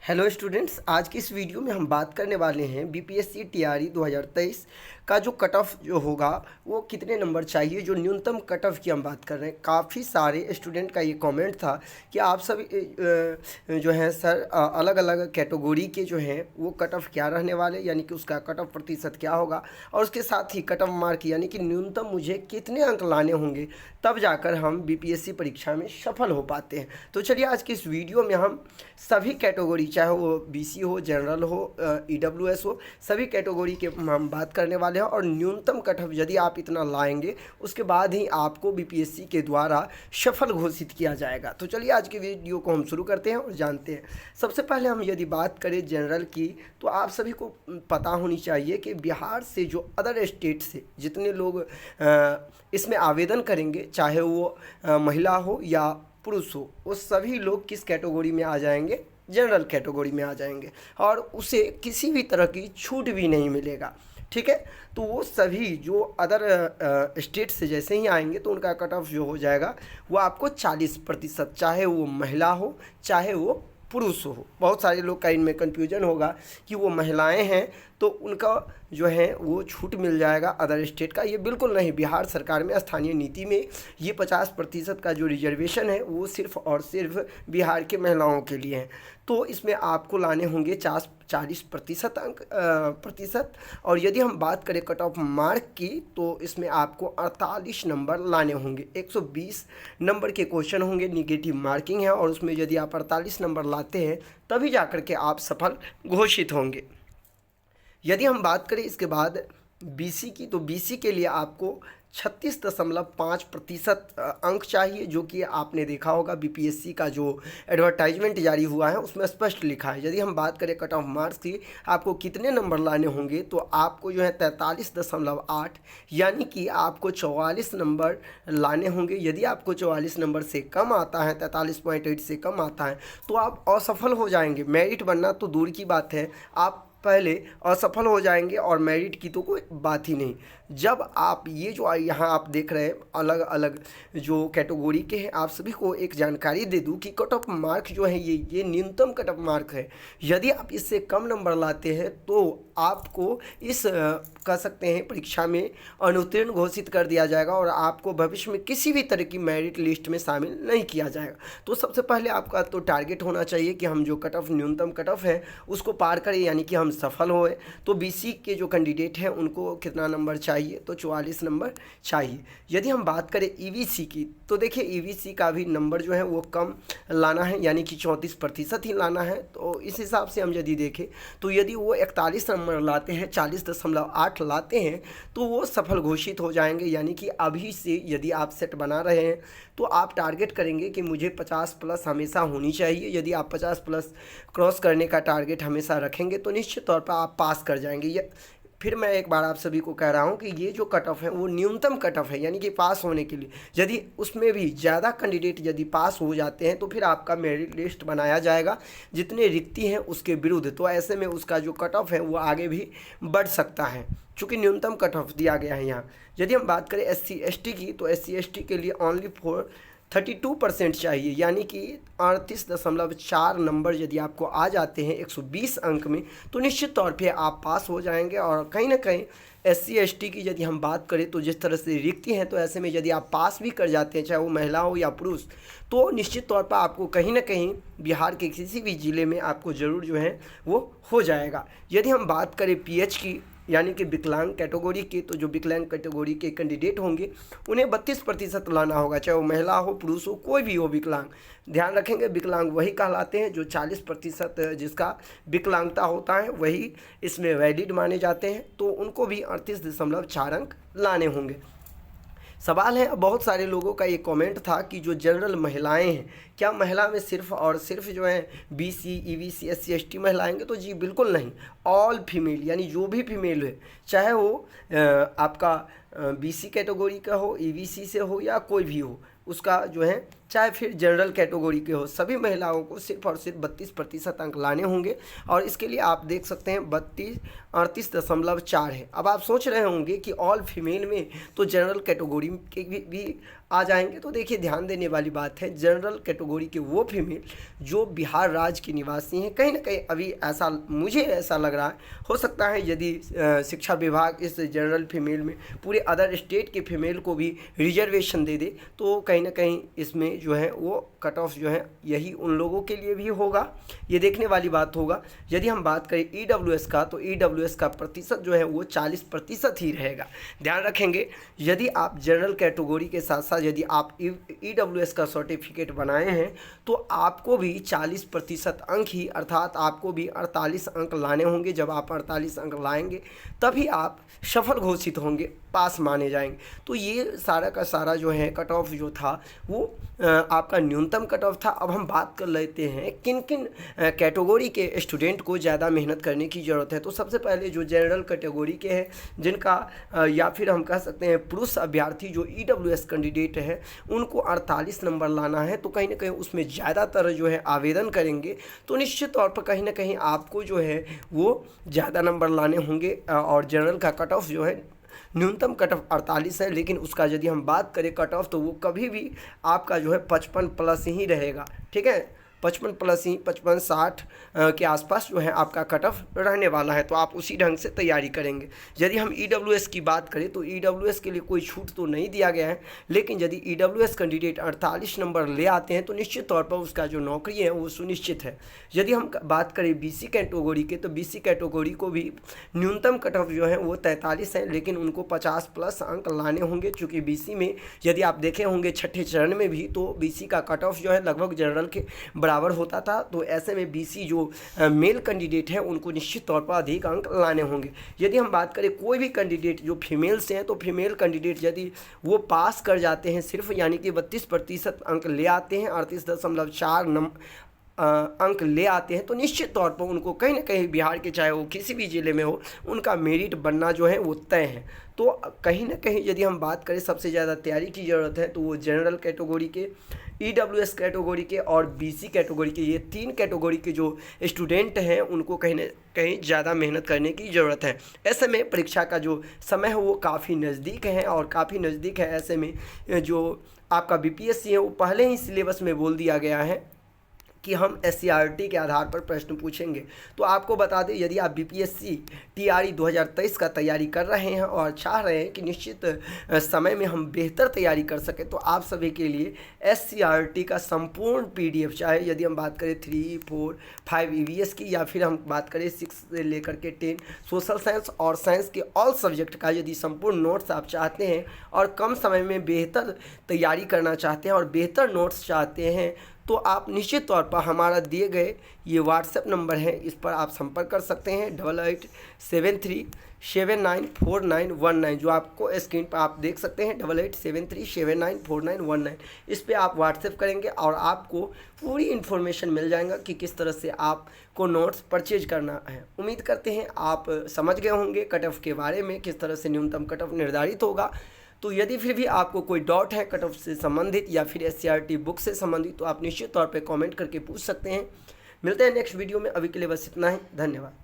Hello students, आज की इस वीडियो में हम बात करने वाले हैं बीपीएससी टीआरई 2023 का जो कट ऑफ जो होगा वो कितने नंबर चाहिए। जो न्यूनतम कट ऑफ की हम बात कर रहे हैं, काफ़ी सारे स्टूडेंट का ये कमेंट था कि आप सब जो हैं सर अलग अलग कैटेगरी के जो हैं वो कट ऑफ क्या रहने वाले, यानी कि उसका कट ऑफ प्रतिशत क्या होगा और उसके साथ ही कट ऑफ मार्क यानी कि न्यूनतम मुझे कितने अंक लाने होंगे तब जाकर हम बीपीएससी परीक्षा में सफल हो पाते हैं। तो चलिए आज की इस वीडियो में हम सभी कैटेगरी, चाहे वो बीसी हो, जनरल हो, ईडब्ल्यूएस हो, सभी कैटेगरी के हम बात करने वाले हैं। और न्यूनतम कट ऑफ यदि आप इतना लाएंगे उसके बाद ही आपको बीपीएससी के द्वारा सफल घोषित किया जाएगा। तो चलिए आज के वीडियो को हम शुरू करते हैं और जानते हैं। सबसे पहले हम यदि बात करें जनरल की, तो आप सभी को पता होनी चाहिए कि बिहार से जो अदर स्टेट से जितने लोग इसमें आवेदन करेंगे, चाहे वो महिला हो या पुरुष हो, वो सभी लोग किस कैटेगरी में आ जाएंगे? जनरल कैटेगरी में आ जाएंगे और उसे किसी भी तरह की छूट भी नहीं मिलेगा। ठीक है, तो वो सभी जो अदर स्टेट से जैसे ही आएंगे तो उनका कट ऑफ जो हो जाएगा वो आपको 40%, चाहे वो महिला हो चाहे वो पुरुष हो। बहुत सारे लोग का इनमें कन्फ्यूजन होगा कि वो महिलाएं हैं तो उनका जो है वो छूट मिल जाएगा अदर स्टेट का। ये बिल्कुल नहीं। बिहार सरकार में स्थानीय नीति में ये 50% का जो रिजर्वेशन है वो सिर्फ और सिर्फ बिहार के महिलाओं के लिए है। तो इसमें आपको लाने होंगे 40% अंक प्रतिशत। और यदि हम बात करें कट ऑफ मार्क की तो इसमें आपको 48 नंबर लाने होंगे। 120 नंबर के क्वेश्चन होंगे, निगेटिव मार्किंग है, और उसमें यदि आप 48 नंबर लाते हैं तभी जाकर के आप सफल घोषित होंगे। यदि हम बात करें इसके बाद बीसी की, तो बीसी के लिए आपको 36.5% अंक चाहिए, जो कि आपने देखा होगा बीपीएससी का जो एडवर्टाइजमेंट जारी हुआ है उसमें स्पष्ट लिखा है। यदि हम बात करें कट ऑफ मार्क्स की, आपको कितने नंबर लाने होंगे, तो आपको जो है 43.8 यानी कि आपको 44 नंबर लाने होंगे। यदि आपको 44 नंबर से कम आता है, 43.8 से कम आता है, तो आप असफल हो जाएंगे। मेरिट बनना तो दूर की बात है, आप पहले असफल हो जाएंगे और मेरिट की तो कोई बात ही नहीं। जब आप ये जो यहाँ आप देख रहे हैं अलग अलग जो कैटेगरी के हैं, आप सभी को एक जानकारी दे दूं कि कट ऑफ मार्क जो है ये न्यूनतम कट ऑफ मार्क है। यदि आप इससे कम नंबर लाते हैं तो आपको इस कह सकते हैं परीक्षा में अनुत्तीर्ण घोषित कर दिया जाएगा और आपको भविष्य में किसी भी तरह की मेरिट लिस्ट में शामिल नहीं किया जाएगा। तो सबसे पहले आपका तो टारगेट होना चाहिए कि हम जो कट ऑफ न्यूनतम कट ऑफ है उसको पार करें, यानी कि हम सफल होए। तो बीसी के जो कैंडिडेट हैं उनको कितना नंबर चाहिए, तो 44 नंबर चाहिए। यदि हम बात करें ईवीसी की, तो देखिए ईवीसी का भी नंबर जो है वो कम लाना है, यानी कि 34% ही लाना है। तो इस हिसाब से हम यदि देखें तो यदि वो 41 नंबर लाते हैं, 40.8 लाते हैं, तो वो सफल घोषित हो जाएंगे। यानी कि अभी से यदि आप सेट बना रहे हैं तो आप टारगेट करेंगे कि मुझे 50+ हमेशा होनी चाहिए। यदि आप 50+ क्रॉस करने का टारगेट हमेशा रखेंगे तो निश्चित तौर पर आप पास कर जाएंगे। ये फिर मैं एक बार आप सभी को कह रहा हूँ कि ये जो कट ऑफ है वो न्यूनतम कट ऑफ है, यानी कि पास होने के लिए। यदि उसमें भी ज़्यादा कैंडिडेट यदि पास हो जाते हैं तो फिर आपका मेरिट लिस्ट बनाया जाएगा जितने रिक्ति हैं उसके विरुद्ध। तो ऐसे में उसका जो कट ऑफ है वो आगे भी बढ़ सकता है, चूँकि न्यूनतम कट ऑफ दिया गया है यहाँ। यदि हम बात करें SC/ST की, तो SC/ST के लिए ओनली 32% चाहिए, यानी कि 38.4 नंबर यदि आपको आ जाते हैं 120 अंक में तो निश्चित तौर पे आप पास हो जाएंगे। और कहीं ना कहीं SC/ST की यदि हम बात करें तो जिस तरह से रिक्ति हैं, तो ऐसे में यदि आप पास भी कर जाते हैं, चाहे वो महिला हो या पुरुष, तो निश्चित तौर पर आपको कहीं ना कहीं बिहार के किसी भी ज़िले में आपको ज़रूर जो है वो हो जाएगा। यदि हम बात करें PH की, यानी कि विकलांग कैटेगरी के, तो जो विकलांग कैटेगरी के कैंडिडेट होंगे उन्हें 32% लाना होगा, चाहे वो महिला हो पुरुष हो कोई भी हो विकलांग। ध्यान रखेंगे विकलांग वही कहलाते हैं जो 40% जिसका विकलांगता होता है वही इसमें वैलिड माने जाते हैं। तो उनको भी 38.4 अंक लाने होंगे। सवाल है, बहुत सारे लोगों का ये कमेंट था कि जो जनरल महिलाएं हैं, क्या महिला में सिर्फ और सिर्फ जो है BC, EBC, SC/ST महिलाएंगे? तो जी बिल्कुल नहीं। ऑल फीमेल, यानी जो भी फीमेल है, चाहे वो आपका BC कैटेगरी का हो, EBC से हो या कोई भी हो, उसका जो है चाहे फिर जनरल कैटेगरी के हो, सभी महिलाओं को सिर्फ और सिर्फ 32% अंक लाने होंगे। और इसके लिए आप देख सकते हैं 38.4 है। अब आप सोच रहे होंगे कि ऑल फीमेल में तो जनरल कैटेगरी के भी आ जाएंगे, तो देखिए ध्यान देने वाली बात है, जनरल कैटेगरी के वो फीमेल जो बिहार राज्य के निवासी हैं, कहीं ना कहीं अभी ऐसा मुझे ऐसा लग रहा है, हो सकता है यदि शिक्षा विभाग इस जनरल फीमेल में पूरे अदर स्टेट के फीमेल को भी रिजर्वेशन दे दे, तो कहीं ना कहीं इसमें जो है वो कट ऑफ जो है यही उन लोगों के लिए भी होगा, ये देखने वाली बात होगा। यदि हम बात करें EWS का, तो EWS का प्रतिशत जो है वो 40% ही रहेगा। ध्यान रखेंगे, यदि आप जनरल कैटेगरी के साथ साथ यदि आप EWS का सर्टिफिकेट बनाए हैं तो आपको भी 40% अंक ही, अर्थात आपको भी 48 अंक लाने होंगे। जब आप 48 अंक लाएंगे तभी आप सफल घोषित होंगे, पास माने जाएंगे। तो ये सारा का सारा जो है कट ऑफ जो था वो आपका न्यूनतम कट ऑफ था। अब हम बात कर लेते हैं किन किन कैटेगरी के स्टूडेंट को ज़्यादा मेहनत करने की ज़रूरत है। तो सबसे पहले जो जनरल कैटेगरी के हैं, जिनका या फिर हम कह सकते हैं पुरुष अभ्यर्थी जो EWS कैंडिडेट है, उनको 48 नंबर लाना है। तो कहीं ना कहीं उसमें ज़्यादातर जो है आवेदन करेंगे, तो निश्चित तौर पर कहीं ना कहीं आपको जो है वो ज़्यादा नंबर लाने होंगे। और जनरल का कट ऑफ जो है न्यूनतम कट ऑफ 48 है, लेकिन उसका यदि हम बात करें कट ऑफ, तो वो कभी भी आपका जो है 55 प्लस ही रहेगा। ठीक है, 55 प्लस ही 55-60 के आसपास जो है आपका कट ऑफ रहने वाला है। तो आप उसी ढंग से तैयारी करेंगे। यदि हम EWS की बात करें तो EWS के लिए कोई छूट तो नहीं दिया गया है, लेकिन यदि EWS कैंडिडेट 48 नंबर ले आते हैं तो निश्चित तौर पर उसका जो नौकरी है वो सुनिश्चित है। यदि हम बात करें BC कैटेगरी के, तो BC कैटेगरी को भी न्यूनतम कट ऑफ जो है वो 43 है, लेकिन उनको 50 प्लस अंक लाने होंगे। चूँकि BC में यदि आप देखे होंगे छठे चरण में भी, तो BC का कट ऑफ जो है लगभग जनरल के बराबर होता था। तो ऐसे में BC जो मेल कैंडिडेट है उनको निश्चित तौर पर अधिक अंक लाने होंगे। यदि हम बात करें कोई भी कैंडिडेट जो फीमेल से हैं, तो फीमेल कैंडिडेट यदि वो पास कर जाते हैं सिर्फ, यानी कि 32% अंक ले आते हैं, 38.4 अंक ले आते हैं, तो निश्चित तौर पर उनको कहीं ना कहीं बिहार के चाहे वो किसी भी ज़िले में हो, उनका मेरिट बनना जो है वो तय है। तो कहीं ना कहीं यदि हम बात करें सबसे ज़्यादा तैयारी की ज़रूरत है, तो वो जनरल कैटेगरी के, EWS कैटेगरी के और BC कैटेगरी के, ये 3 कैटेगरी के जो स्टूडेंट हैं उनको कहीं ना कहीं ज़्यादा मेहनत करने की ज़रूरत है। ऐसे में परीक्षा का जो समय है वो काफ़ी नज़दीक है, और काफ़ी नज़दीक है। ऐसे में जो आपका BPSC है वो पहले ही सिलेबस में बोल दिया गया है कि हम SCRT के आधार पर प्रश्न पूछेंगे। तो आपको बता दें, यदि आप BPSC TRE 2023 का तैयारी कर रहे हैं और चाह रहे हैं कि निश्चित समय में हम बेहतर तैयारी कर सकें, तो आप सभी के लिए SCRT का संपूर्ण PDF, चाहे यदि हम बात करें 3, 4, 5 EVS की, या फिर हम बात करें 6 से लेकर के 10 सोशल साइंस और साइंस के ऑल सब्जेक्ट का, यदि संपूर्ण नोट्स आप चाहते हैं और कम समय में बेहतर तैयारी करना चाहते हैं और बेहतर नोट्स चाहते हैं, तो आप निश्चित तौर पर हमारा दिए गए ये WhatsApp नंबर है, इस पर आप संपर्क कर सकते हैं 8873794919, जो आपको स्क्रीन पर आप देख सकते हैं 8873794919। इस पर आप WhatsApp करेंगे और आपको पूरी इन्फॉर्मेशन मिल जाएगा कि किस तरह से आपको नोट्स परचेज करना है। उम्मीद करते हैं आप समझ गए होंगे कट ऑफ के बारे में, किस तरह से न्यूनतम कट ऑफ निर्धारित होगा। तो यदि फिर भी आपको कोई डाउट है कट ऑफ से संबंधित या फिर SCRT बुक से संबंधित, तो आप निश्चित तौर पे कमेंट करके पूछ सकते हैं। मिलते हैं नेक्स्ट वीडियो में, अभी के लिए बस इतना ही। धन्यवाद।